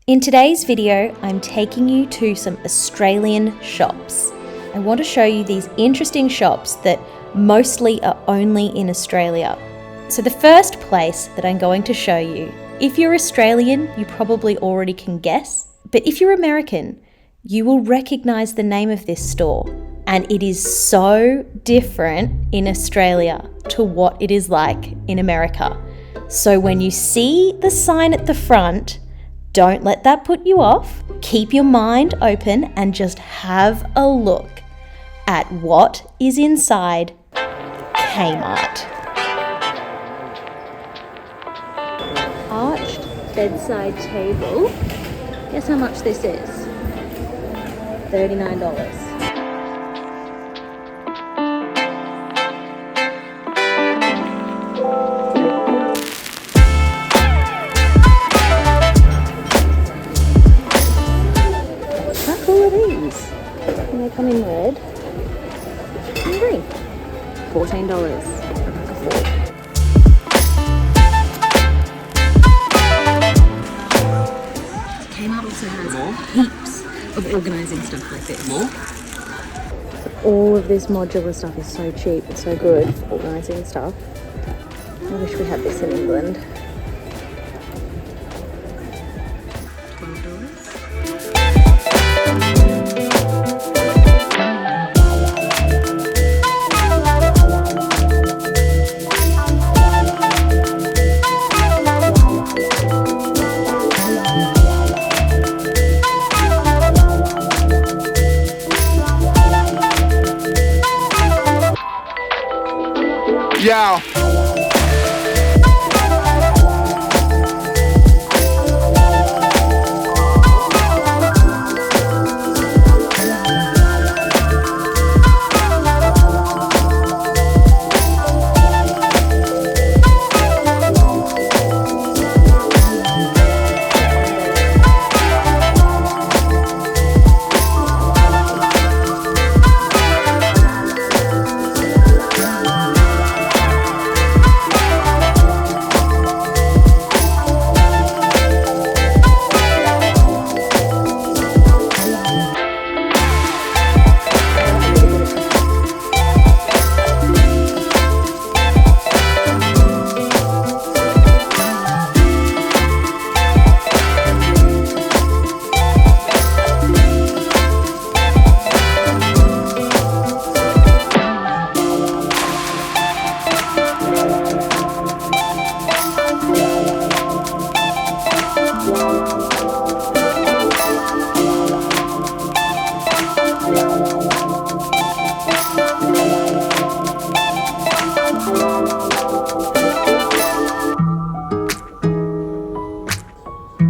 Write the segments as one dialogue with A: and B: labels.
A: In today's video, I'm taking you to some Australian shops. I want to show you these interesting shops that mostly are only in Australia. So the first place that I'm going to show you, if you're Australian, you probably already can guess, but if you're American, you will recognize the name of this store. And it is so different in Australia to what it is like in America. So when you see the sign at the front, don't let that put you off. Keep your mind open and just have a look at what is inside Kmart. Arched bedside table. Guess how much this is? $39. And they come in red and green. $14. Kmart also has heaps of organising stuff like this. All of this modular stuff is so cheap. It's so good, organising stuff. I wish we had this in England.
B: Yeah.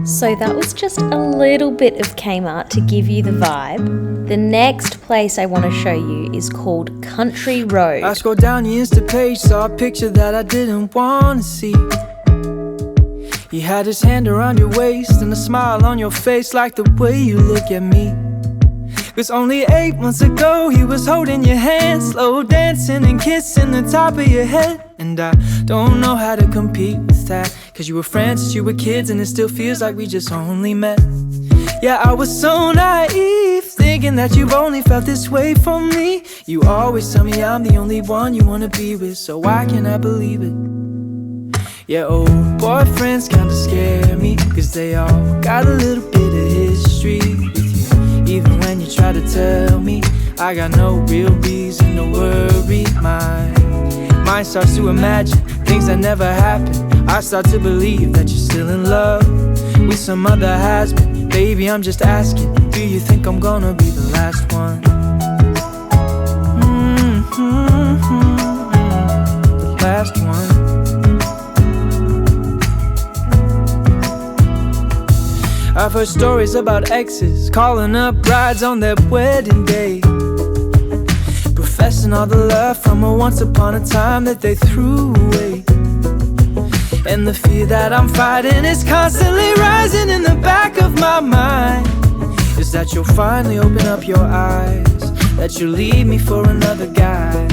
A: So that was just a little bit of Kmart to give you the vibe. The next place I want to show you is called Country Road.
C: I scrolled down your Insta page, saw a picture that I didn't want to see. He had his hand around your waist and a smile on your face, like the way you look at me. 'Cause only 8 months ago he was holding your hand, slow dancing and kissing the top of your head. And I don't know how to compete with that, 'cause you were friends since you were kids and it still feels like we just only met. Yeah, I was so naive, thinking that you've only felt this way for me. You always tell me I'm the only one you wanna be with, so why can't I believe it? Yeah, old boyfriends kinda scare me, 'cause they all got a little bit of history with you. Even when you try to tell me I got no real reason to worry, my mind starts to imagine things that never happened. I start to believe that you're still in love with some other has-been. Baby, I'm just asking, do you think I'm gonna be the last one? The last one. I've heard stories about exes calling up brides on their wedding day, professing all the love from a once upon a time that they threw away. And the fear that I'm fighting is constantly rising in the back of my mind, is that you'll finally open up your eyes, that you'll leave me for another guy.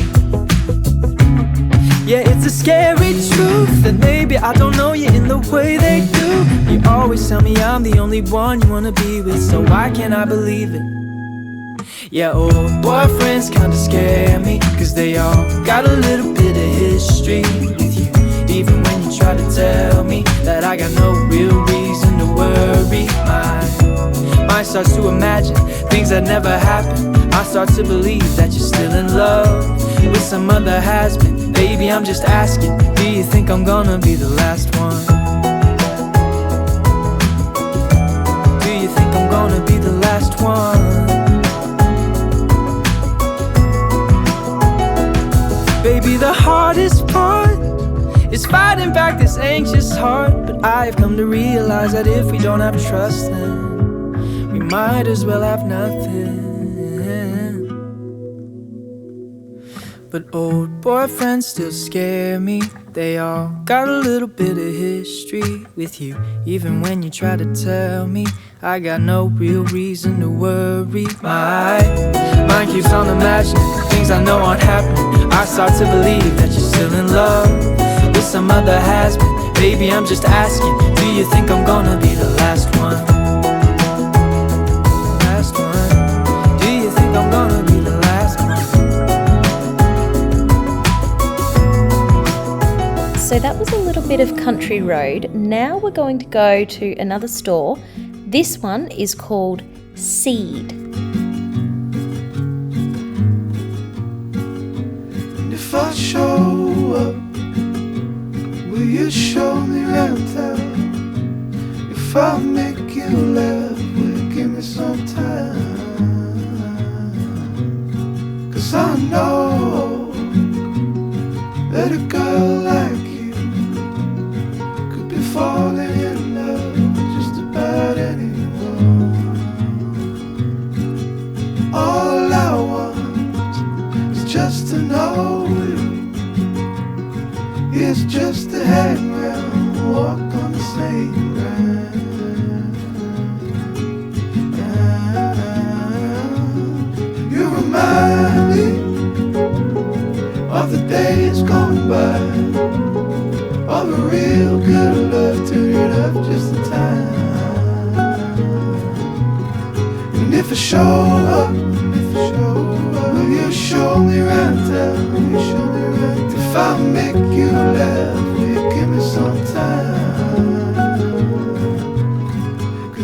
C: Yeah, it's a scary truth that maybe I don't know you in the way they do. You always tell me I'm the only one you wanna be with, so why can't I believe it? Yeah, old boyfriends kinda scare me, cause they all got a little bit of history with you. Even when you try to tell me that I got no real reason to worry. My mind starts to imagine things that never happened. I start to believe that you're still in love with some other has-been. Baby, I'm just asking, do you think I'm gonna be the last one? Do you think I'm gonna be the last one? Baby, the hardest part is fighting back this anxious heart. But I've come to realize that if we don't have trust, then we might as well have nothing. But old boyfriends still scare me. They all got a little bit of history with you. Even when you try to tell me I got no real reason to worry. My mind keeps on imagining things I know aren't happening. I start to believe that you're still in love with some other has-been. Baby, I'm just asking, do you think I'm gonna be the last one? Last one. Do you think I'm gonna be the last one?
A: So that was a little bit of country road. Now we're going to go to another store. This one is called Seed.
D: If I show up, will you show me around town? If I make you laugh, will you give me some time? Cause I know that a girl like you could be falling in love with just about anyone. All I want is just to know you. It's just to hang around, walk on the same ground. You remind me of the days gone by, all the real good love turned up just in time. And if I show up, will you show me around town? Will you show me around town? If I make you laugh, will you give me some time?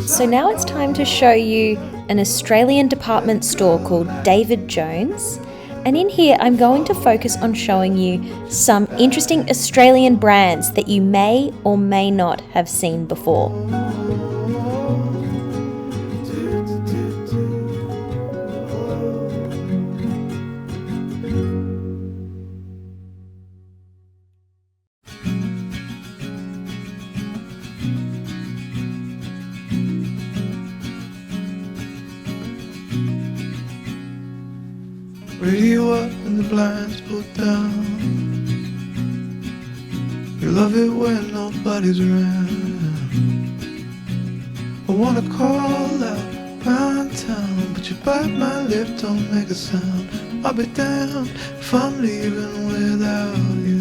A: So now it's time to show you an Australian department store called David Jones. And in here, I'm going to focus on showing you some interesting Australian brands that you may or may not have seen before.
D: Radio up and the blinds pulled down. You love it when nobody's around. I wanna call out round town, but you bite my lip, don't make a sound. I'll be damned if I'm leaving without you.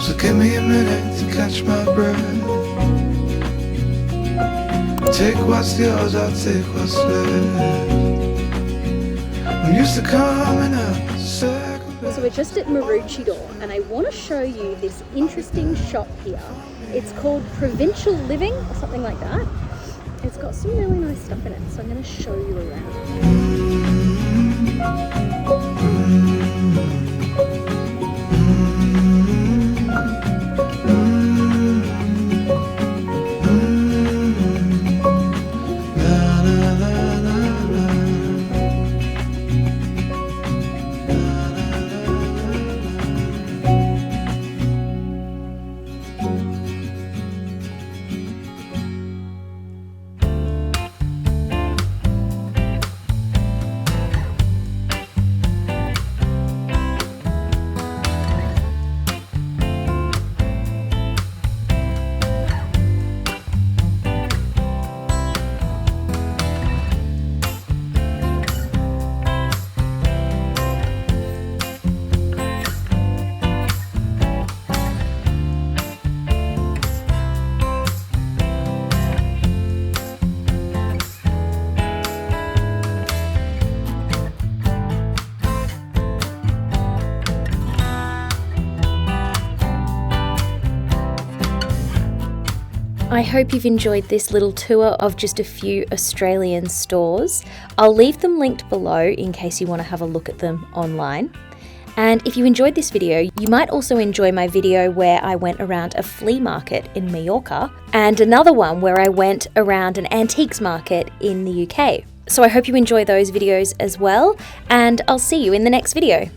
D: So give me a minute to catch my breath. Take what's yours, I'll take what's left. I'm used to coming up second best.
A: So we're just at Maroochydore and I want to show you this interesting shop here. It's called Provincial Living or something like that. It's got some really nice stuff in it, so I'm going to show you around. I hope you've enjoyed this little tour of just a few Australian stores. I'll leave them linked below in case you want to have a look at them online. And if you enjoyed this video, you might also enjoy my video where I went around a flea market in Mallorca and another one where I went around an antiques market in the UK. So I hope you enjoy those videos as well, and I'll see you in the next video.